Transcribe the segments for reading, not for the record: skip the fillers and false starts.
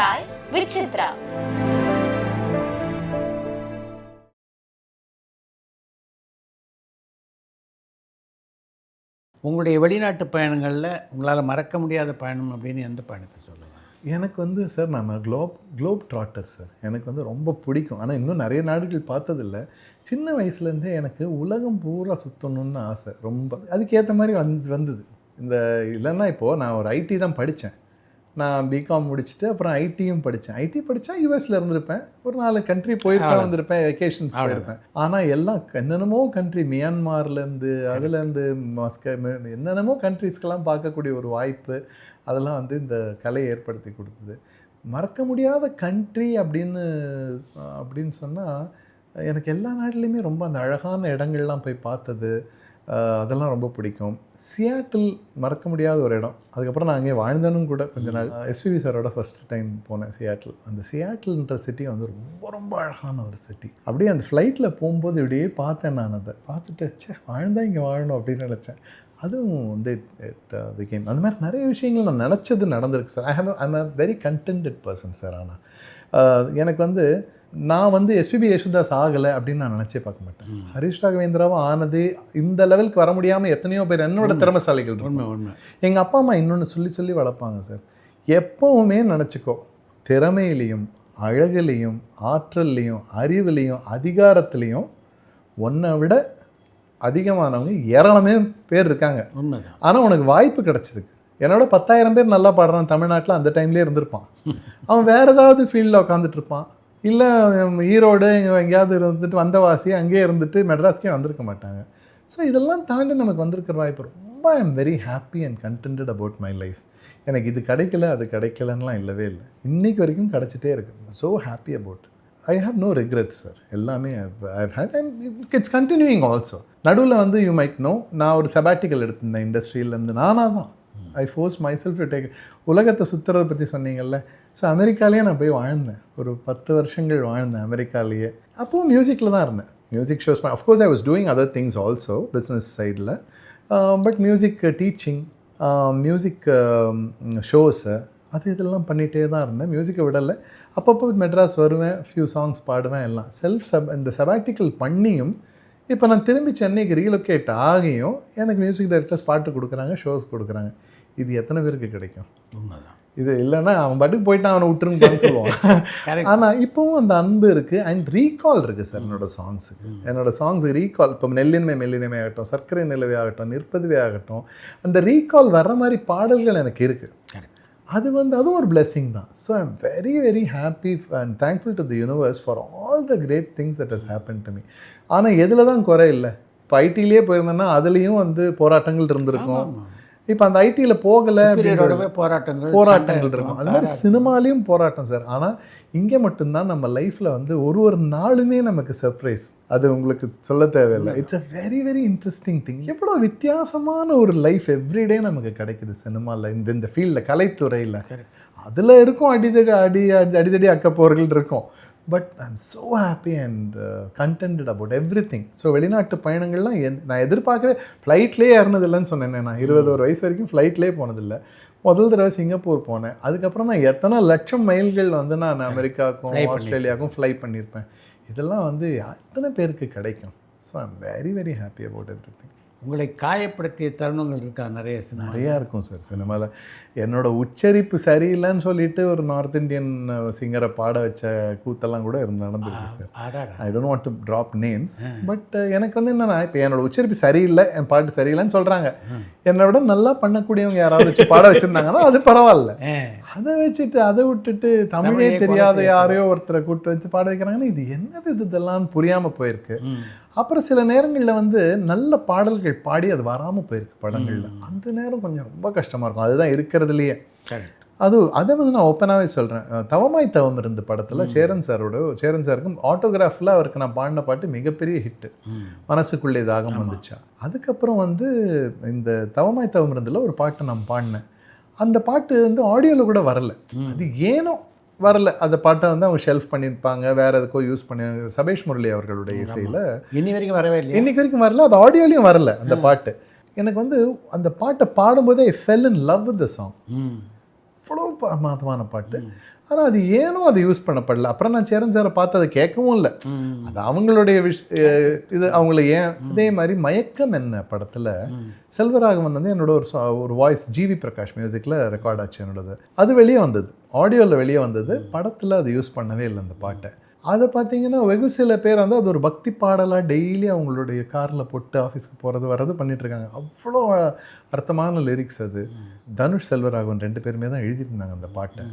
Chai with Chitra. உங்களுடைய வெளிநாட்டு பயணங்களில் உங்களால் மறக்க முடியாத பயணம் அப்படின்னு எந்த பயணத்தை சொல்லுங்கள்? எனக்கு சார் நான் குளோப் ட்ராட்டர் சார். எனக்கு ரொம்ப பிடிக்கும். ஆனால் இன்னும் நிறைய நாடுகள் பார்த்ததில்ல. சின்ன வயசுலேருந்தே எனக்கு உலகம் பூரா சுற்றணுன்னு ஆசை ரொம்ப. அதுக்கேற்ற மாதிரி வந்தது. இல்லைன்னா இப்போது நான் ஒரு ஐடி தான் படித்தேன். நான் பிகாம் முடிச்சுட்டு அப்புறம் ஐடியும் படித்தேன். ஐடி படித்தா யூஎஸில் இருந்திருப்பேன், ஒரு 4 கண்ட்ரி வந்திருப்பேன், வெக்கேஷன்ஸ் போயிருப்பேன். ஆனால் எல்லாம் என்னென்னமோ கண்ட்ரி, மியான்மார்லேருந்து அதுலேருந்து என்னென்னமோ கண்ட்ரிஸ்க்கெல்லாம் பார்க்கக்கூடிய ஒரு வாய்ப்பு அதெல்லாம் இந்த கலை ஏற்படுத்தி கொடுத்தது. மறக்க முடியாத கண்ட்ரி அப்படின்னு சொன்னால் எனக்கு எல்லா நாட்டிலையுமே ரொம்ப அந்த அழகான இடங்கள்லாம் போய் பார்த்தது அதெல்லாம் ரொம்ப பிடிக்கும். சியாட்டில் மறக்க முடியாத ஒரு இடம். அதுக்கப்புறம் நான் அங்கே வாழ்ந்தனும் கூட கொஞ்ச நாள். எஸ்பிபி சாரோட ஃபஸ்ட் டைம் போனேன் சியாட்டில். அந்த சியாட்டில்ன்ற சிட்டி ரொம்ப ரொம்ப அழகான ஒரு சிட்டி. அப்படியே அந்த ஃப்ளைட்டில் போகும்போது இப்படியே பார்த்தேன். நான் அதை பார்த்துட்டு வாழ்ந்தால் இங்கே வாழணும் அப்படின்னு நினச்சேன். அதுவும் இட் பிகேம் அந்த மாதிரி நிறைய விஷயங்கள் நான் நினச்சது நடந்திருக்கு sir. I'm a very contented person sir. ஆனால் எனக்கு நான் எஸ்பிபி யேசுதாஸ் ஆகலை அப்படின்னு நான் நினச்சே பார்க்க மாட்டேன். ஹரிஷ் ராகவேந்திராவும் ஆனது இந்த லெவலுக்கு வர முடியாமல் எத்தனையோ பேர் என்னோட திறமைசாலிகள். உண்மை. எங்கள் அப்பா அம்மா இன்னொன்று சொல்லி வளர்ப்பாங்க சார். எப்போவுமே நினச்சிக்கோ, திறமையிலையும் அழகுலேயும் ஆற்றல்லையும் அறிவுலேயும் அதிகாரத்துலேயும் உன்னை விட அதிகமானவங்க ஏராளமே பேர் இருக்காங்க. உண்மைதான். ஆனால் உனக்கு வாய்ப்பு கிடச்சிருக்கு. என்னோட 10,000 பேர் நல்லா பாடுறான் தமிழ்நாட்டில் அந்த டைம்லேயே இருந்திருப்பான். அவன் வேறு ஏதாவது ஃபீல்டில் உட்காந்துட்டு இருப்பான். இல்லை ஈரோடு எங்கேயாவது இருந்துட்டு வந்தவாசி அங்கேயே இருந்துட்டு மெட்ராஸ்க்கே வந்திருக்க மாட்டாங்க. ஸோ இதெல்லாம் தாண்டி நமக்கு வந்திருக்கிற வாய்ப்பு ரொம்ப ஐ am very happy and contented about my life. எனக்கு இது கிடைக்கல அது கிடைக்கலன்னெலாம் இல்லவே இல்லை. இன்றைக்கு வரைக்கும் கிடச்சிட்டே இருக்குது. So happy about. I have no regrets sir. எல்லாமே I've had and it's continuing also. நடுவில் யூ மைட் நோ, நான் ஒரு செபாட்டிக்கல் எடுத்திருந்தேன் இண்டஸ்ட்ரியிலேருந்து. நானாக தான் I force myself to take. உலகத்தை சுற்றுறதை பற்றி சொன்னீங்கல்ல. ஸோ அமெரிக்காலேயே நான் போய் வாழ்ந்தேன். ஒரு 10 வருஷங்கள் வாழ்ந்தேன் அமெரிக்காலேயே. அப்போது மியூசிக்கில் தான் இருந்தேன். Music shows of course I was doing other things also business சைடில். But music teaching, music shows இதெல்லாம் பண்ணிகிட்டே தான் இருந்தேன். மியூசிக்கை விடலை. அப்பப்போ மெட்ராஸ் வருவேன், ஃபியூ சாங்ஸ் பாடுவேன். எல்லாம் இந்த செபாட்டிக்கல் பண்ணியும் இப்போ நான் திரும்பி சென்னைக்கு ரீலொகேட் ஆகியும் எனக்கு மியூசிக் டைரக்டர்ஸ் பாட்டு கொடுக்குறாங்க, ஷோஸ் கொடுக்குறாங்க. இது எத்தனை பேருக்கு கிடைக்கும்? உண்மைதான். இது இல்லைன்னா அவன் பாட்டுக்கு போயிட்டான், அவனை விட்டுருங்கன்னு சொல்லுவான். ஆனால் இப்போவும் அந்த அன்பு இருக்குது அண்ட் ரீகால் இருக்குது சார் என்னோடய சாங்ஸுக்கு ரீகால். இப்போ மெல்லினமே ஆகட்டும், சர்க்கரை நிலவே ஆகட்டும், நிற்பதுவே ஆகட்டும், அந்த ரீகால் வர்ற மாதிரி பாடல்கள் எனக்கு இருக்குது. அதுவும் ஒரு பிளெஸிங் தான். So I am very very happy and thankful to the universe for all the great things that has happen to me. ஆனால் எதில் தான் குறை இல்லை. இப்போ ஐடியிலே போயிருந்தேன்னா அதுலேயும் போராட்டங்கள் இருந்திருக்கும். இப்போ அந்த ஐடியில் போகலை, போராட்டங்கள் இருக்கும். அது மாதிரி சினிமாலேயும் போராட்டம் சார். ஆனால் இங்கே மட்டும்தான் நம்ம லைஃப்பில் ஒரு நாளுமே நமக்கு சர்ப்ரைஸ். அது உங்களுக்கு சொல்ல தேவையில்லை. It's a very very interesting thing. எவ்வளோ வித்தியாசமான ஒரு லைஃப் எவ்ரிடே நமக்கு கிடைக்குது சினிமாவில், இந்த ஃபீல்டில், கலைத்துறையில். அதில் இருக்கும் அடிதடி அக்கப்போர்கள் இருக்கும். But I am so happy and contented about every thing. So வெளிநாட்டு பயணங்கள்லாம் நான் எதிர்பார்க்கவே ஃப்ளைட்லேயே ஏறினதில்லைன்னு சொன்னேன். நான் 21 வயசு வரைக்கும் ஃப்ளைட்லேயே போனதில்லை. முதல் தடவை சிங்கப்பூர் போனேன். அதுக்கப்புறம் நான் எத்தனை லட்சம் மைல்கள் நான் அமெரிக்காவுக்கும் ஆஸ்திரேலியாவுக்கும் ஃப்ளை பண்ணியிருப்பேன். இதெல்லாம் எத்தனை பேருக்கு கிடைக்கும்? So I am very very happy about every thing. உங்களை காயப்படுத்திய தருணங்கள் இருக்கா? நிறையா இருக்கும் சார் சினிமாவில். என்னோடய உச்சரிப்பு சரியில்லைன்னு சொல்லிட்டு ஒரு நார்த் இந்தியன் சிங்கரை பாட வச்ச கூத்தெல்லாம் கூட நடந்துருக்கு sir. I don't want to drop names. But எனக்கு என்னென்னா, இப்போ என்னோடய உச்சரிப்பு சரியில்லை, என் பாட்டு சரியில்லைன்னு சொல்கிறாங்க. என்னை விட நல்லா பண்ணக்கூடியவங்க யாராவது வச்சு பாட வச்சுருந்தாங்கன்னா அது பரவாயில்ல. அதை விட்டுட்டு தமிழே தெரியாத யாரையோ ஒருத்தரை கூப்பிட்டு வச்சு பாட வைக்கிறாங்கன்னா இது என்னது இதெல்லாம் புரியாமல் போயிருக்கு. அப்புறம் சில நேரங்களில் நல்ல பாடல்கள் பாடி அது வராமல் போயிருக்கு படங்களில். அந்த நேரம் கொஞ்சம் ரொம்ப கஷ்டமாக இருக்கும். அதுதான் இருக்கிறதுலையே. அதை நான் ஓப்பனாகவே சொல்கிறேன். தவமாய் தவம் இருந்த படத்தில் சேரன் சாருக்கும் ஆட்டோகிராஃபில் அவருக்கு நான் பாடின பாட்டு மிகப்பெரிய ஹிட்டு. மனசுக்குள்ளே தாகம் வந்துச்சா. அதுக்கப்புறம் இந்த தவமாய் தவம் இருந்ததில் ஒரு பாட்டு நான் பாடினேன். அந்த பாட்டு ஆடியோவில் கூட வரலை. அது ஏனோ வரல. அந்த பாட்டை அவங்க ஷெல்ஃப் பண்ணியிருப்பாங்க, வேறு எதுக்கோ யூஸ் பண்ணி. சபேஷ் முரளி அவர்களுடைய இசையில் இன்னி வரைக்கும் வரவே இல்லை. இன்னைக்கு வரைக்கும் வரல. அது ஆடியோலையும் வரல அந்த பாட்டு. எனக்கு அந்த பாட்டை பாடும்போதே I fell in love with the song. அவ்வளோ பிரமாதமான பாட்டு. ஆனால் அது ஏனோ அது யூஸ் பண்ணப்படல. அப்புறம் நான் சேரன் சாரை பார்த்து அதை கேட்கவும் இல்லை. அது அவங்களுடைய இது அவங்கள ஏன். அதே மாதிரி மயக்கம் என்ன படத்தில் செல்வராகவன் வந்து என்னோட ஒரு வாய்ஸ் ஜிவி பிரகாஷ் மியூசிக்கில் ரெக்கார்ட் ஆச்சு என்னோடது. அது வெளியே வந்தது, ஆடியோவில் வெளியே வந்தது. படத்தில் அது யூஸ் பண்ணவே இல்லை அந்த பாட்டை. அதை பார்த்தீங்கன்னா வெகு சில பேர் வந்து அது ஒரு பக்தி பாடலாக டெய்லி அவங்களுடைய காரில் போட்டு ஆஃபீஸ்க்கு போகிறது வர்றது பண்ணிகிட்ருக்காங்க. அவ்வளோ அர்த்தமான லிரிக்ஸ் அது. தனுஷ் செல்வராகவன் 2 பேருமே தான் எழுதியிருந்தாங்க அந்த பாட்டை.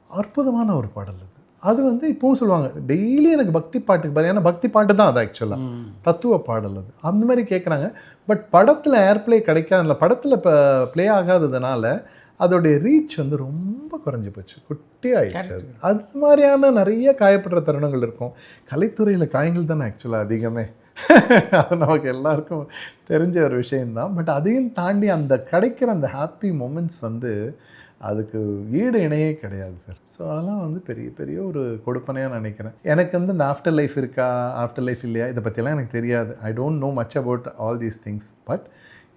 அற்புதமான ஒரு பாடல் அது. அது வந்து இப்போவும் சொல்லுவாங்க டெய்லி எனக்கு பக்தி பாட்டுக்கு பதில், ஏன்னா பக்தி பாட்டு தான் அது ஆக்சுவலாக தத்துவ பாடல் அது. அந்த மாதிரி கேட்குறாங்க. பட் படத்தில் ஏர்ப்ளே கிடைக்காதுல்ல, படத்தில் இப்போ ப்ளே ஆகாததுனால அதோடைய ரீச் வந்து ரொம்ப குறைஞ்சி போச்சு, குட்டி ஆயிடுச்சு. அது அது மாதிரியான நிறைய காயப்படுற தருணங்கள் இருக்கும். கலைத்துறையில் காயங்கள் தானே ஆக்சுவலாக அதிகமே. அது நமக்கு எல்லாருக்கும் தெரிஞ்ச ஒரு விஷயந்தான். பட் அதையும் தாண்டி அந்த கிடைக்கிற அந்த ஹாப்பி மொமெண்ட்ஸ் வந்து அதுக்கு ஈடு இணையே கிடையாது சார். ஸோ அதெல்லாம் வந்து பெரிய பெரிய ஒரு கொடுப்பனையாக நினைக்கிறேன். எனக்கு வந்து இந்த ஆஃப்டர் லைஃப் இருக்கா, ஆஃப்டர் லைஃப் இல்லையா, இதை பற்றியெல்லாம் எனக்கு தெரியாது. I don't know much about all these things. But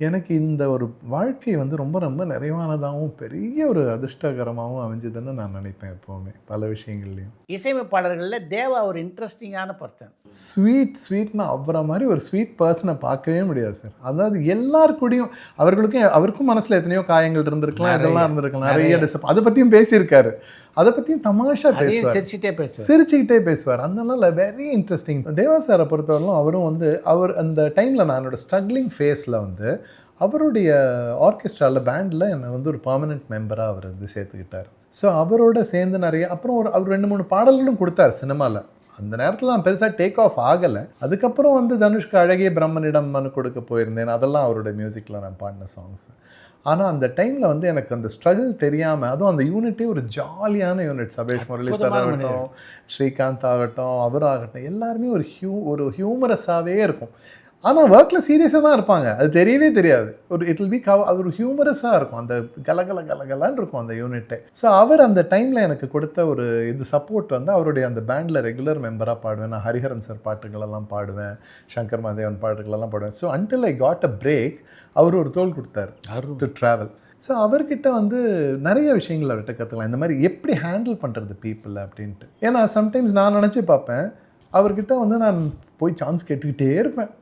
எனக்கு இந்த ஒரு வாழ்க்கை வந்து ரொம்ப ரொம்ப நிறைவானதாகவும் பெரிய ஒரு அதிர்ஷ்டகரமாகவும் அமைஞ்சதுன்னு நான் நினைப்பேன் எப்போவுமே பல விஷயங்கள்லையும். இசையமைப்பாளர்களில் தேவா ஒரு இன்ட்ரெஸ்டிங்கான பர்சன். ஸ்வீட்னா அவரை மாதிரி ஒரு ஸ்வீட் பர்சனை பார்க்கவே முடியாது சார். அதாவது எல்லாருக்கூடையும் அவருக்கும் மனசில் எத்தனையோ காயங்கள் இருந்திருக்கலாம், இதெல்லாம் இருந்திருக்கலாம், நிறைய அதை பற்றியும் பேசியிருக்காரு. அதை பற்றியும் தமாஷா பேசுவார், சிரிச்சுக்கிட்டே பேசுவார். அதனால வெரி இன்ட்ரெஸ்டிங். தேவா சாரை பொறுத்தவரைக்கும் அவரும் வந்து அந்த டைமில் நான் என்னோட ஸ்ட்ரகிளிங் ஃபேஸில் வந்து அவருடைய ஆர்கெஸ்ட்ராவில் பேண்டில் என்னை வந்து ஒரு பர்மனெண்ட் மெம்பராக அவர் வந்து சேர்த்துக்கிட்டார். ஸோ அவரோட சேர்ந்து நிறைய அப்புறம் அவர் 2-3 பாடல்களும் கொடுத்தார் சினிமாவில். அந்த நேரத்தில் நான் பெருசாக டேக் ஆஃப் ஆகலை. அதுக்கப்புறம் வந்து தனுஷ்க்கு அழகிய பிரம்மனிடம் மனு கொடுக்க போயிருந்தேன். அதெல்லாம் அவரோட மியூசிக்கில் நான் பாடின சாங்ஸ். ஆனால் அந்த டைமில் வந்து எனக்கு அந்த ஸ்ட்ரகிள் தெரியாமல், அதுவும் அந்த யூனிட்டே ஒரு ஜாலியான யூனிட். சபேஷ் முரளி சார் ஆகட்டும், ஸ்ரீகாந்த் ஆகட்டும், அவராகட்டும், எல்லாருமே ஒரு ஹியூமரஸாகவே இருக்கும். ஆனால் ஒர்க்கில் சீரியஸாக தான் இருப்பாங்க, அது தெரியவே தெரியாது. இட் வில் பி அது ஒரு ஹியூமரஸாக இருக்கும், அந்த கலகலான்னு இருக்கும் அந்த யூனிட்டே. ஸோ அவர் அந்த டைமில் எனக்கு கொடுத்த ஒரு சப்போர்ட் வந்து அவருடைய அந்த பேண்டில் ரெகுலர் மெம்பராக பாடுவேன். நான் ஹரிஹரன் சார் பாட்டுகளெல்லாம் பாடுவேன், சங்கர் மாதேவன் பாட்டுகளெல்லாம் பாடுவேன். So until I got a break அவர் ஒரு தோள் கொடுத்தார் டு ட்ராவல். ஸோ அவர்கிட்ட வந்து நிறைய விஷயங்கள் அவர்கிட்ட கற்றுக்கலாம், இந்த மாதிரி எப்படி ஹேண்டில் பண்ணுறது பீப்புள் அப்படின்ட்டு. ஏன்னா சம்டைம்ஸ் நான் நினச்சி பார்ப்பேன், அவர்கிட்ட வந்து நான் போய் சான்ஸ் கேட்டுக்கிட்டே இருப்பேன்,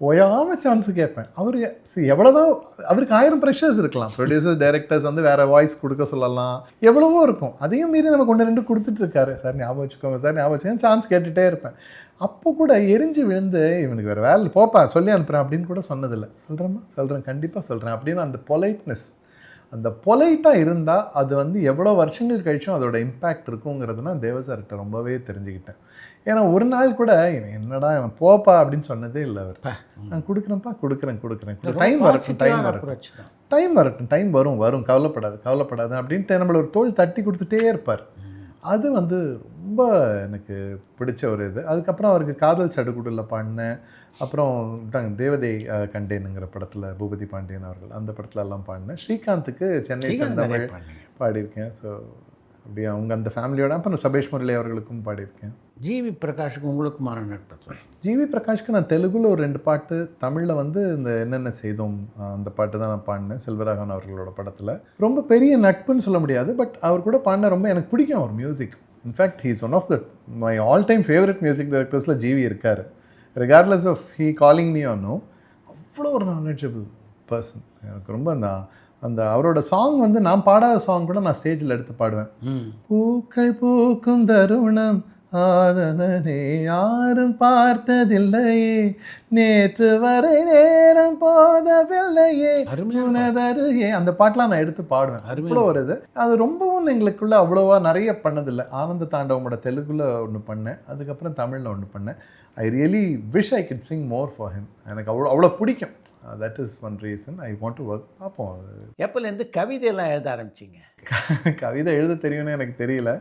ஓயாமல் சான்ஸு கேட்பேன். எவ்வளோதான் அவருக்கு 1000 ப்ரெஷர்ஸ் இருக்கலாம், ப்ரொடியூசர்ஸ் டைரக்டர்ஸ் வந்து வேறு வாய்ஸ் கொடுக்க சொல்லலாம், எவ்வளவோ இருக்கும். அதையும் மீறி நமக்கு 1-2 கொடுத்துட்ருக்காரு. சார் ஞாபகம் வச்சுக்கோங்க, சார் ஞாபகம் வச்சுக்கோங்க, சான்ஸ் கேட்டுகிட்டே இருப்பேன். அப்போ கூட எரிஞ்சு விழுந்து இவனுக்கு வேறு வேலை போப்பா சொல்லி அனுப்புகிறேன் அப்படின்னு கூட சொன்னதில்லை. சொல்கிறேன் கண்டிப்பாக சொல்கிறேன் அப்படின்னு அந்த பொலைட்னஸ், அந்த பொலைட்டாக இருந்தால் அது வந்து எவ்வளோ வருஷங்கள் கழிச்சும் அதோட இம்பேக்ட் இருக்குங்கிறது நான் தேவசார்கிட்ட ரொம்பவே தெரிஞ்சுக்கிட்டேன். ஏன்னா ஒரு நாள் கூட இவன் என்னடா இவன் போப்பா அப்படின்னு சொன்னதே இல்லை அவர். நான் கொடுக்குறேன் டைம் வரும் கவலைப்படாது அப்படின்ட்டு நம்மளை ஒரு தோள் தட்டி கொடுத்துட்டே இருப்பார். அது வந்து ரொம்ப எனக்கு பிடிச்ச ஒரு இது. அதுக்கப்புறம் அவருக்கு காதல் சடுகுடில் பாடினேன். அப்புறம் தேவதை கண்டேனுங்கிற படத்தில் பூபதி பாண்டியன் அவர்கள் அந்த படத்துல எல்லாம் பாடினேன். ஸ்ரீகாந்துக்கு சென்னை செந்தமிழ் பாடியிருக்கேன். ஸோ அப்படி அவங்க அந்த ஃபேமிலியோட. அப்புறம் சபேஷ் முரளி அவர்களுக்கும் பாடியிருக்கேன். ஜிவி பிரகாஷுக்கு உங்களுக்குமான நட்பு? ஜிவி பிரகாஷ்க்கு நான் தெலுங்குல ஒரு 2 பாட்டு, தமிழில் வந்து இந்த என்னென்ன செய்தோம் அந்த பாட்டு தான் நான் பாடினேன் செல்வராகவன் அவர்களோட படத்தில். ரொம்ப பெரிய நட்புன்னு சொல்ல முடியாது, பட் அவர் கூட பாடின ரொம்ப எனக்கு பிடிக்கும் அவர் music. In fact he is one of the my all time favourite music டைரக்டர்ஸில் ஜிவி இருக்கார். Regardless of he calling me or no, அவ்வளோ ஒரு நாலேஜபிள் பர்சன். எனக்கு ரொம்ப அந்த அவரோட சாங் வந்து நான் பாடாத சாங் கூட நான் ஸ்டேஜில் எடுத்து பாடுவேன். பூக்கள் பூக்கும் தருணம் ஆதனே யாரும் பார்த்ததில்லையே, நேற்று வரை நேரம் போதவில்லையே, அருமையானதருகே, அந்த பாட்டெலாம் நான் எடுத்து பாடுவேன். அவ்வளோ ஒரு இது. அது ரொம்பவும் எங்களுக்குள்ள அவ்வளோவா நிறைய பண்ணதில்லை. ஆனந்த தாண்டவமோட தெலுங்குல ஒன்று பண்ணேன், அதுக்கப்புறம் தமிழில் ஒன்று பண்ணேன். I really wish I could Singh more for him. எனக்கு அவ்வளோ பிடிக்கும். That is one reason I want to work. பார்ப்போம். எப்போலேருந்து கவிதையெல்லாம் எழுத ஆரம்பிச்சிங்க? கவிதை எழுத தெரியும்னு எனக்கு தெரியல.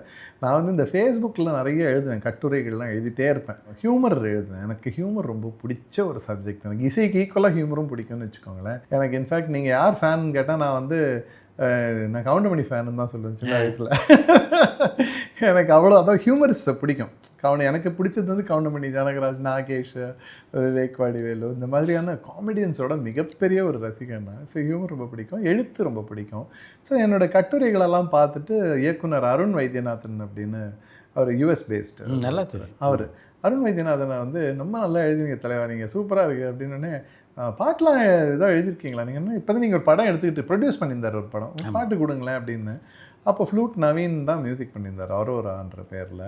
நான் வந்து இந்த ஃபேஸ்புக்கில் நிறைய எழுதுவேன், கட்டுரைகள்லாம் எழுதிட்டே இருப்பேன். ஹியூமர் எழுதுவேன். எனக்கு ஹியூமர் ரொம்ப பிடிச்ச ஒரு சப்ஜெக்ட். எனக்கு இசைக்கு ஈக்குவலாக ஹியூமரும் பிடிக்கும்னு வச்சுக்கோங்களேன். எனக்கு இன்ஃபேக்ட் நீங்கள் யார் ஃபேன் கேட்டால் நான் வந்து நான் கவுண்டமணி ஃபேனுன்னு தான் சொல்லுவேன் சின்ன வயசில். எனக்கு அவ்வளோ அதான் ஹியூமரிஸ்ட்டை பிடிக்கும். எனக்கு பிடிச்சது வந்து கவுண்டமணி ஜனகராஜ், நாகேஷ், விவேக் வடிவேலு இந்த மாதிரியான காமெடியன்ஸோட மிகப்பெரிய ஒரு ரசிகன் நான். ஸோ ஹியூமர் ரொம்ப பிடிக்கும், எழுத்து ரொம்ப பிடிக்கும். ஸோ என்னோடய கட்டுரைகளெல்லாம் பார்த்துட்டு இயக்குனர் அருண் வைத்தியநாதன் அப்படின்னு அவர் யூஎஸ் பேஸ்டு நல்லா தெரியும். அவர் அருண் வைத்தியநாதனை வந்து ரொம்ப நல்லா எழுதினீங்க தலைவா, நீங்கள் சூப்பராக இருக்குது அப்படின்னே பாட்டெலாம் ஏதோ எழுதியிருக்கீங்களா நீங்கள், என்ன இப்போ தான் நீங்கள் ஒரு படம் எடுத்துக்கிட்டு ப்ரொடியூஸ் பண்ணியிருந்தார் ஒரு படம், ஒரு பாட்டு கொடுங்களேன் அப்படின்னு. அப்போ ஃப்ளூட் நவீன் தான் மியூசிக் பண்ணியிருந்தார் அரோரான்ற பேரில்.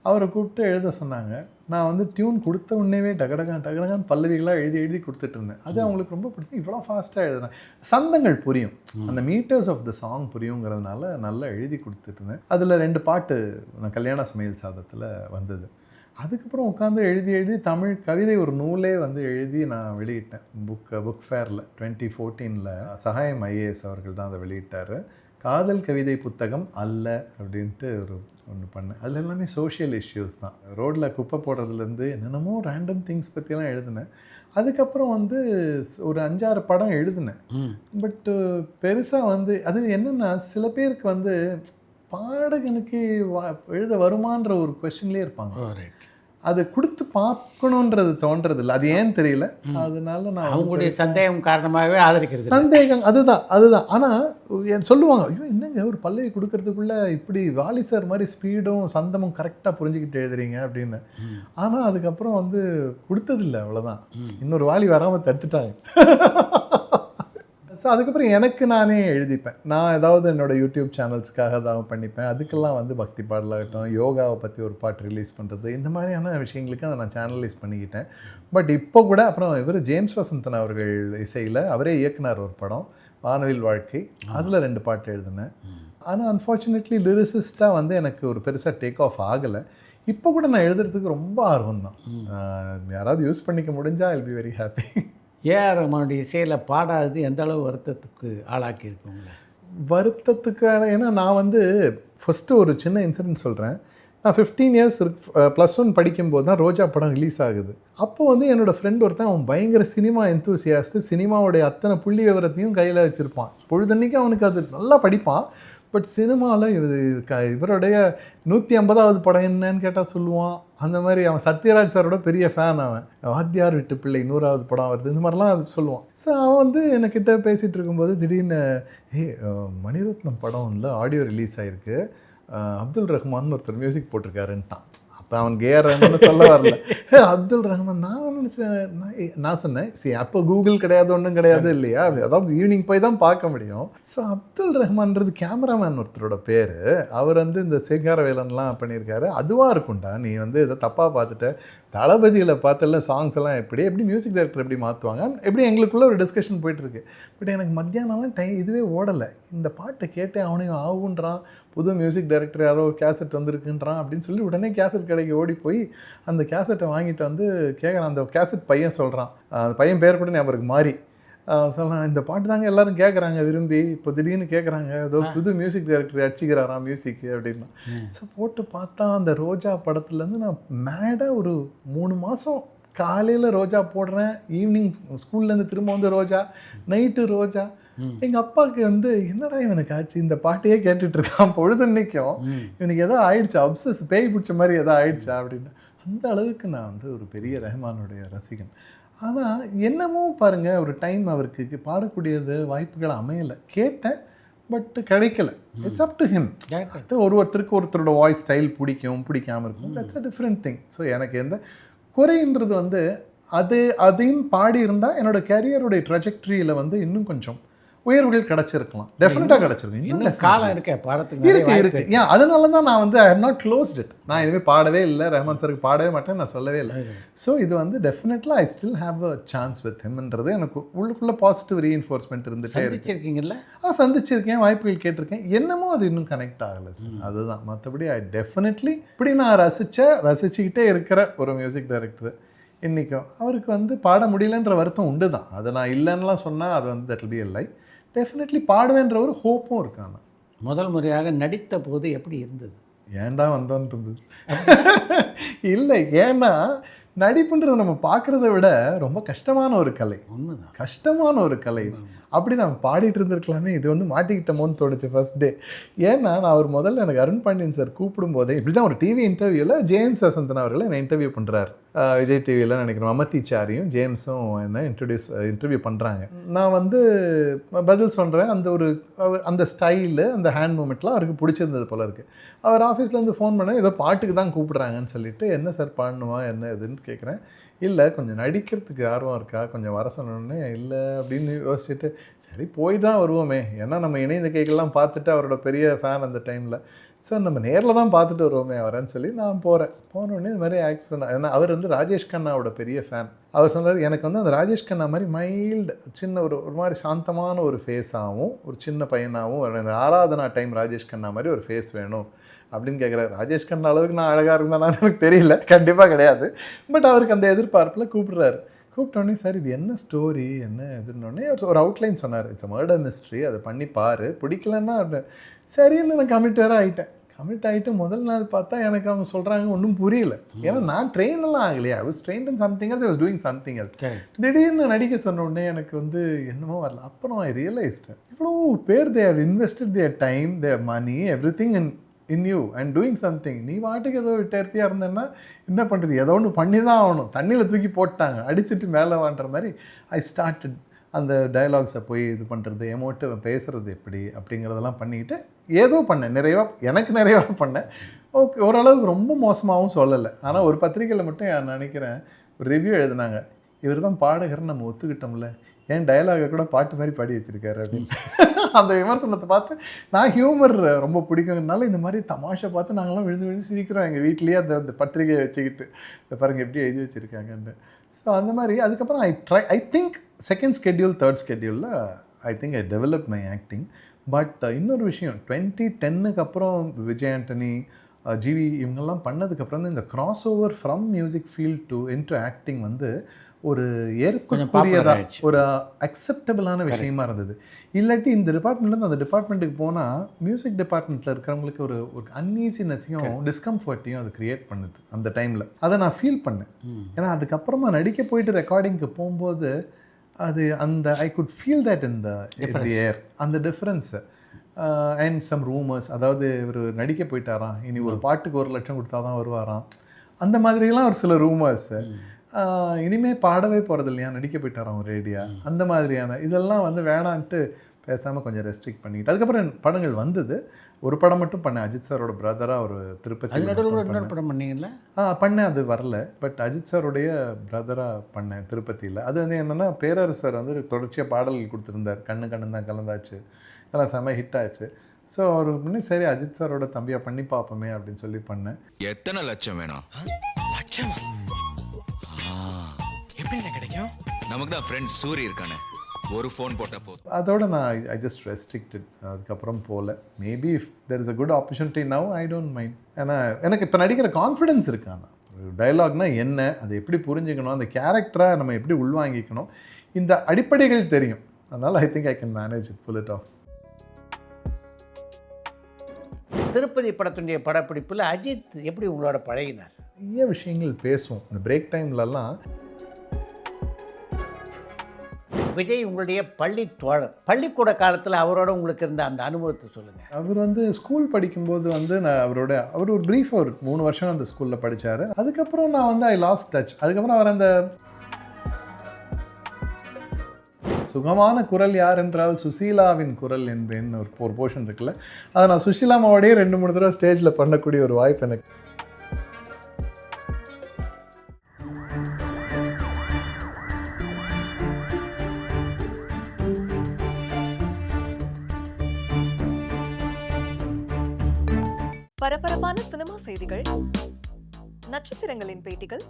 அவரை கூப்பிட்டு எழுத சொன்னாங்க. நான் வந்து டியூன் கொடுத்த உடனேவே டகடகான் பல்லவிகளாக எழுதி கொடுத்துட்டு இருந்தேன். அது அவங்களுக்கு ரொம்ப பிடிக்கும். இவ்வளோ ஃபாஸ்ட்டாக எழுதுனேன், சந்தங்கள் புரியும், அந்த மீட்டர்ஸ் ஆஃப் த சாங் புரியுங்கிறதுனால நல்லா எழுதி கொடுத்துட்டு இருந்தேன். அதில் 2 பாட்டு நான் கல்யாண சமையல் சாதத்தில் வந்தது. அதுக்கப்புறம் உட்காந்து எழுதி தமிழ் கவிதை ஒரு நூலே வந்து எழுதி நான் வெளியிட்டேன். புக் ஃபேரில் 2014 சகாயம் ஐஏஎஸ் அவர்கள் தான் அதை வெளியிட்டார். காதல் கவிதை புத்தகம் அல்ல அப்படின்ட்டு ஒன்று பண்ணேன். அதில் எல்லாமே சோஷியல் இஷ்யூஸ் தான். ரோட்டில் குப்பை போடுறதுலேருந்து என்னென்னமோ ரேண்டம் திங்ஸ் பற்றிலாம் எழுதினேன். அதுக்கப்புறம் வந்து ஒரு 5-6 படம் எழுதினேன். பட்டு பெருசாக வந்து அது என்னென்னா, சில பேருக்கு வந்து பாடகனுக்கு எழுத வருமான்ற ஒரு கொஷின்லேயே இருப்பாங்க. அது கொடுத்து பார்க்கணுன்றது தோன்றதில்லை, அது ஏன் தெரியல. அதனால நான் அவங்களுடைய சந்தேகம் காரணமாகவே ஆதரிக்கிறது. சந்தேகம் அதுதான். ஆனால் சொல்லுவாங்க, ஐயோ என்னங்க ஒரு பல்லவி கொடுக்கறதுக்குள்ளே இப்படி வாலி சார் மாதிரி ஸ்பீடும் சந்தமும் கரெக்டாக புரிஞ்சுக்கிட்டு எழுதுறீங்க அப்படின்னு. ஆனால் அதுக்கப்புறம் வந்து கொடுத்ததில்லை, அவ்வளோதான். இன்னொரு வாலி வராமல் தடுத்துட்டாங்க. ஸோ அதுக்கப்புறம் எனக்கு நானே எழுதிப்பேன். நான் ஏதாவது என்னோடய யூடியூப் சேனல்ஸ்க்காக ஏதாவது பண்ணிப்பேன். அதுக்கெல்லாம் வந்து பக்தி பாடலாகட்டும், யோகாவை பற்றி ஒரு பாட்டு ரிலீஸ் பண்ணுறது, இந்த மாதிரியான விஷயங்களுக்கு அதை நான் சேனலைஸ் பண்ணிக்கிட்டேன். பட் இப்போ கூட அப்புறம் இவர் ஜேம்ஸ் வசந்தன் அவர்கள் இசையில் அவரே இயக்குனார் ஒரு படம் வானவில் வாழ்க்கை, அதில் 2 பாட்டு எழுதினேன். ஆனால் அன்ஃபார்ச்சுனேட்லி லிரிசிஸ்ட்டாக வந்து எனக்கு ஒரு பெருசாக டேக் ஆஃப் ஆகலை. இப்போ கூட நான் எழுதுறதுக்கு ரொம்ப ஆர்வம் தான். யாராவது யூஸ் பண்ணிக்க முடிஞ்சால் I'll be very happy. AR ரஹ்மானுடைய இசையில் பாடாதது எந்த அளவு வருத்தத்துக்கு ஆளாக்கியிருக்கோங்களே? வருத்தத்துக்கான, ஏன்னா நான் வந்து ஃபஸ்ட்டு ஒரு சின்ன இன்சிடென்ட் சொல்கிறேன். நான் 15 இயர்ஸ் +1 படிக்கும்போது தான் ரோஜா படம் ரிலீஸ் ஆகுது. அப்போ வந்து என்னோடய ஃப்ரெண்ட் ஒருத்தன், அவன் பயங்கர சினிமா எந்தூசியாஸ்ட்டு, சினிமாவுடைய அத்தனை புள்ளி விவரத்தையும் கையில் வச்சுருப்பான். பொழுதன்னைக்கு அவனுக்கு அது நல்லா படிப்பான். பட் சினிமாவில் இவருடைய 150வது படம் என்னன்னு கேட்டால் சொல்லுவான். அந்த மாதிரி அவன் சத்யராஜ் சாரோட பெரிய ஃபேன். அவன் வாத்தியார் வீட்டு பிள்ளை 100வது படம் வருது, இந்த மாதிரிலாம் அது சொல்லுவான். ஸோ அவன் வந்து என்கிட்ட பேசிகிட்டு இருக்கும்போது திடீர்னு மணிரத்னம் படம் இல்லை ஆடியோ ரிலீஸ் ஆகிருக்கு, அப்துல் ரஹ்மான் ஒருத்தர் மியூசிக் போட்டிருக்காருன்ட்டான். அப்போ அவன் ஏஆர் ரஹ்மான் சொல்ல வரல, அப்துல் ரஹ்மான். நான் சொன்னேன், சரி அப்போ கூகுள் கிடையாது, ஒன்றும் கிடையாது இல்லையா, அதாவது ஈவினிங் போய் தான் பார்க்க முடியும். ஸோ அப்துல் ரஹ்மான்றது கேமராமேன் ஒருத்தரோட பேர். அவர் வந்து இந்த சிங்காரவேலன்லாம் பண்ணியிருக்காரு. அதுவாக இருக்கும்டா, நீ வந்து இதை தப்பாக பார்த்துட்ட. தளபதியில் பார்த்தல சாங்ஸ் எல்லாம் எப்படி மியூசிக் டைரக்டர் எப்படி மாற்றுவாங்க, எப்படி எங்களுக்குள்ளே ஒரு டிஸ்கஷன் போயிட்டுருக்கு. பட் எனக்கு மத்தியானம்லாம் இதுவே ஓடலை. இந்த பாட்டை கேட்டே அவனையும் ஆகுன்றான், புது மியூசிக் டைரக்டர் யாரோ கேசட் வந்திருக்குன்றான் அப்படின்னு சொல்லி உடனே கேசட் கடைக்கு ஓடி போய் அந்த கேசட்டை வாங்கிட்டு வந்து கேட்குறான். அந்த கேசட் பையன் சொல்கிறான், அந்த பையன் பேர் கூட ஞாபகம் மாறி சொல்லலாம், இந்த பாட்டு தாங்க எல்லோரும் கேட்குறாங்க விரும்பி, இப்போ திடீர்னு கேட்குறாங்க, ஏதோ புது மியூசிக் டைரக்டர் அடிச்சிக்கிறாராம் மியூசிக்கு அப்படின்னா. ஸோ போட்டு பார்த்தா அந்த ரோஜா படத்துலேருந்து நான் மேடாக ஒரு 3 மாதம் காலையில் ரோஜா போடுறேன், ஈவினிங் ஸ்கூல்லேருந்து திரும்ப வந்து ரோஜா, நைட்டு ரோஜா. எங்கள் அப்பாவுக்கு வந்து என்னடா இவனுக்கு ஆச்சு, இந்த பாட்டையே கேட்டுட்ருக்கான் பொழுதுன்னைக்கும், இவனுக்கு எதோ ஆயிடுச்சா, அப்சஸ் பேய் பிடிச்ச மாதிரி எதோ ஆயிடுச்சா அப்படின்னு. அந்த அளவுக்கு நான் வந்து ஒரு பெரிய ரஹ்மானுடைய ரசிகன். ஆனால் என்னமோ பாருங்கள், ஒரு டைம் அவருக்கு பாடக்கூடியது வாய்ப்புகள் அமையலை. கேட்டேன், பட் கிடைக்கல. It's up to him. ஒருத்தருக்கு ஒருத்தரோட வாய்ஸ் ஸ்டைல் பிடிக்காமல் இருக்கும், that's a different thing. So எனக்கு எந்த குறைன்றது வந்து அதையும் பாடி இருந்தால் என்னோடய கேரியருடைய ட்ரெஜெக்டரியில் வந்து இன்னும் கொஞ்சம் உயர்வுகள் கிடச்சிருக்கலாம். டெஃபினட்டாக கிடச்சிருக்கும். இன்னும் காலம் இருக்க பாடத்துக்கு இருக்கு. ஏன் அதனால தான் நான் வந்து I have not closed it. நான் இனிமேல் பாடவே இல்லை, ரஹ்மான் சாருக்கு பாடவே மாட்டேன் நான் சொல்லவே இல்லை. ஸோ இது வந்து டெஃபினெட்லாக I still have a chance with ஹிம்ன்றது எனக்கு உள்ளுக்குள்ளே பாசிட்டிவ் ரீஎன்ஃபோர்ஸ்மெண்ட் இருந்துகிட்டே இருக்கீங்கல்ல. சந்திச்சிருக்கேன், வாய்ப்புகள் கேட்டிருக்கேன். என்னமோ அது இன்னும் கனெக்ட் ஆகலை சார், அதுதான். மற்றபடி ஐ டெஃபினெட்லி இப்படி நான் ரசிச்சுக்கிட்டே இருக்கிற ஒரு மியூசிக் டைரக்டர் இன்றைக்கும் அவருக்கு வந்து பாட முடியலன்ற வருத்தம் உண்டு தான். அதை நான் இல்லைன்னுலாம் சொன்னால் அது வந்து that will be a lie. Definitely பாடுவேன்ற ஒரு ஹோப்பும் இருக்காங்க. முதல் முறையாக நடித்த போது எப்படி இருந்தது? ஏன்டா வந்தோன்னு இருந்தது. இல்லை, ஏன்னா நடிப்புன்றது நம்ம பார்க்குறத விட ரொம்ப கஷ்டமான ஒரு கலை, உண்மைதான். கஷ்டமான ஒரு கலை. அப்படி தான் பாடிட்டு இருந்திருக்கலாமே, இது வந்து மாட்டிக்கிட்டமோன்னு தோணுச்சு ஃபர்ஸ்ட் டே. ஏன்னா நான் அவர் முதல்ல எனக்கு அருண் பாண்டியன் சார் கூப்பிடும் போதே இப்படி தான் ஒரு டிவி இன்டர்வியூவில் ஜேம்ஸ் வசந்தன் அவர்களை என்னை இன்டர்வியூ பண்ணுறாரு. விஜய் டிவியில் நினைக்கிறேன் அமர்த்திச்சாரியும் ஜேம்ஸும் என்ன இன்டர்வியூ பண்ணுறாங்க. நான் வந்து பதில் சொல்கிறேன். அந்த ஸ்டைலு அந்த ஹேண்ட் மூமெண்ட்லாம் அவருக்கு பிடிச்சிருந்தது போல இருக்குது. அவர் ஆஃபீஸ்லேருந்து ஃபோன் பண்ண ஏதோ பாட்டுக்கு தான் கூப்பிட்றாங்கன்னு சொல்லிட்டு, என்ன சார் பாடணுமா என்ன இதுன்னு கேட்குறேன். இல்லை கொஞ்சம் நடிக்கிறதுக்கு ஆர்வம் இருக்கா, கொஞ்சம் வர சொன்னோடனே இல்லை அப்படின்னு யோசிச்சுட்டு, சரி போய் தான் வருவோமே, ஏன்னா நம்ம இணைந்த கேக்கெல்லாம் பார்த்துட்டு அவரோட பெரிய ஃபேன் அந்த டைமில். ஸோ நம்ம நேரில் தான் பார்த்துட்டு வருவோமே வரேன்னு சொல்லி நான் போகிறேன். போனோடனே இது மாதிரி ஆக்சிடென்ட், ஏன்னா அவர் வந்து ராஜேஷ் கண்ணாவோட பெரிய ஃபேன். அவர் சொன்னார் எனக்கு வந்து அந்த ராஜேஷ் கண்ணா மாதிரி மைல்டு சின்ன ஒரு மாதிரி சாந்தமான ஒரு ஃபேஸாகவும் ஒரு சின்ன பையனாகவும் இந்த ஆராதனா டைம் ராஜேஷ் கண்ணா மாதிரி ஒரு ஃபேஸ் வேணும் அப்படின்னு கேட்குறாரு. ராஜேஷ் கண்ணா அளவுக்கு நான் அழகாக இருந்தாலும் எனக்கு தெரியல, கண்டிப்பாக கிடையாது. பட் அவருக்கு அந்த எதிர்பார்ப்பில் கூப்பிட்றாரு. கூப்பிட்டோடனே சார் இது என்ன ஸ்டோரி என்ன எதுன்னொடனே ஒரு அவுட்லைன் சொன்னார். இட்ஸ் மர்டர் மிஸ்ட்ரி, அதை பண்ணி பாரு, பிடிக்கலன்னா சரின்னு நான் கமிட் ஆகிட்டு முதல் நாள் பார்த்தா எனக்கு அவங்க சொல்கிறாங்க ஒன்றும் புரியல. ஏன்னா நான் ட்ரெயினெல்லாம் ஆகலையா, I was trained in something else, I was doing something else. திடீர்னு நடிக்க சொன்ன உடனே எனக்கு வந்து என்னமோ வரல. அப்புறம் ஐ ரியலைஸ்டு இவ்வளோ பேர் they have invested their time their money everything in you and doing something. நீ வாட்டுக்கு ஏதோ விட்டேர்த்தியாக இருந்தேன்னா என்ன பண்ணுறது, ஏதோ ஒன்று பண்ணி தான் ஆகணும். தண்ணியில் தூக்கி போட்டாங்க, அடிச்சுட்டு மேலே வாண்டுற மாதிரி ஐ ஸ்டார்டட் அந்த டயலாக்ஸை போய் இது பண்ணுறது, எமோட்டிவ் பேசுகிறது எப்படி அப்படிங்கிறதெல்லாம் பண்ணிக்கிட்டு ஏதோ பண்ணேன். எனக்கு நிறைவாக பண்ணேன். ஓகே, ஓரளவுக்கு ரொம்ப மோசமாகவும் சொல்லலை. ஆனால் ஒரு பத்திரிக்கையில் மட்டும் நான் நினைக்கிறேன் ஒரு ரிவ்யூ எழுதினாங்க, இவர் தான் பாடகர்னு நம்ம ஒத்துக்கிட்டோம்ல, ஏன் டயலாகை கூட பாட்டு மாதிரி பாடி வச்சுருக்காரு அப்படின்னு. அந்த விமர்சனத்தை பார்த்து நான் ஹியூமர் ரொம்ப பிடிக்குங்கிறதுனால இந்த மாதிரி தமாஷை பார்த்து நாங்களாம் விழுந்து சிரிக்கிறோம் எங்கள் வீட்லேயே அந்த பத்திரிகையை வச்சுக்கிட்டு, இதை பாருங்கள் எப்படி எழுதி வச்சுருக்காங்கன்னு. ஸோ அந்த மாதிரி அதுக்கப்புறம் I think second schedule third ஸ்கெட்யூலில் I think I develop my acting. But இன்னொரு விஷயம் 2010 அப்புறம் விஜய் ஆண்டனி ஜிவி இவங்கெல்லாம் பண்ணதுக்கப்புறம் தான் இந்த cross over from music field to into acting வந்து ஒரு ஏற்புரியதாக ஒரு அக்செப்டபிளான விஷயமா இருந்தது. இல்லாட்டி இந்த டிபார்ட்மெண்ட்லேருந்து அந்த டிபார்ட்மெண்ட்டுக்கு போனால் மியூசிக் டிபார்ட்மெண்ட்டில் இருக்கிறவங்களுக்கு ஒரு அன்ஈசினஸையும் டிஸ்கம்ஃபர்ட்டையும் அது க்ரியேட் பண்ணுது அந்த டைமில். அதை நான் ஃபீல் பண்ணேன். ஏன்னா அதுக்கப்புறமா நடிக்க போயிட்டு ரெக்கார்டிங்க்கு போகும்போது அது அந்த I good feel that in the air, அந்த டிஃப்ரென்ஸு. அண்ட் சம் ரூமர்ஸ், அதாவது இவர் நடிக்க போயிட்டாராம், இனி ஒரு பாட்டுக்கு 1 லட்சம் கொடுத்தா தான் வருவாராம், அந்த மாதிரிலாம் ஒரு சில ரூமர்ஸு. இனிமேல் பாடவே போகிறது இல்லையா, நடிக்க போயிட்டாராம் ஒரு ரேடியா, அந்த மாதிரியான இதெல்லாம் வந்து வேணான்ட்டு பேசாமல் கொஞ்சம் ரெஸ்ட்ரிக்ட் பண்ணிட்டு அதுக்கப்புறம் படங்கள் வந்தது. ஒரு படம் மட்டும் பண்ணேன், அஜித் சாரோட பிரதராக ஒரு திருப்பதி படம் பண்ணீங்களா? பண்ணேன், அது வரல. பட் அஜித் சாருடைய பிரதராக பண்ணேன் திருப்பதியில். அது வந்து என்னென்னா பேரரசர் வந்து தொடர்ச்சியாக பாடல்கள் கொடுத்துருந்தார், கண்ணு கண்ணு தான் கலந்தாச்சு, அதெல்லாம் செம்ம ஹிட் ஆச்சு. ஸோ அவர் முன்னே சரி அஜித் சாரோட தம்பியாக பண்ணி பார்ப்போமே அப்படின்னு சொல்லி பண்ணேன். எத்தனை லட்சம் வேணும்? லட்சம் எப்படி கிடைக்கும்? நமக்கு தான் ஃப்ரெண்ட் சூரி இருக்கானே, ஒரு ஃபோன் போட்டால் போதும். அதோட நான் ஐ ஜஸ்ட் ரெஸ்ட்ரிக்டட், அதுக்கப்புறம் போகல. Maybe if there is a good opportunity now I don't mind. ஏன்னா எனக்கு இப்போ நடிக்கிற கான்ஃபிடென்ஸ் இருக்காண்ணா. ஒரு டைலாக்னா என்ன, அதை எப்படி புரிஞ்சுக்கணும், அந்த கேரக்டரை நம்ம எப்படி உள்வாங்கிக்கணும், இந்த அடிப்படைகள் தெரியும். அதனால் I think I can manage it, pull it off. Tirupati படத்துடைய படப்பிடிப்பில் அஜித் எப்படி உங்களோட பழகினார்? நிறைய விஷயங்கள் பேசுவோம் இந்த பிரேக் டைம்லலாம். விஜய் உங்களுடைய பள்ளி தோழர், பள்ளிக்கூட காலத்தில் அவரோட உங்களுக்கு இருந்த அந்த அனுபவத்தை சொல்லுங்கள். அவர் வந்து ஸ்கூல் படிக்கும்போது வந்து நான் அவர் ஒரு ப்ரீஃப் ஒரு 3 வருஷம் அந்த ஸ்கூலில் படித்தார். அதுக்கப்புறம் நான் வந்து ஐ லாஸ்ட் டச். அதுக்கப்புறம் அவர் அந்த சுகமான குரல் யார் என்றால் சுசீலாவின் குரல் என்பேன்னு ஒரு போர்ஷன் இருக்குல்ல, அதை நான் சுஷீலாமாவோடையே 2-3 தடவை ஸ்டேஜில் பண்ணக்கூடிய ஒரு வாய்ப்பு எனக்கு. பரபரப்பான சினிமா செய்திகள், நட்சத்திரங்களின் பேட்டிகள்,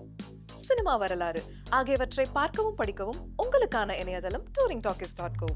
சினிமா வரலாறு ஆகியவற்றை பார்க்கவும் படிக்கவும் உங்களுக்கான இணையதளம் touringtalkies.co.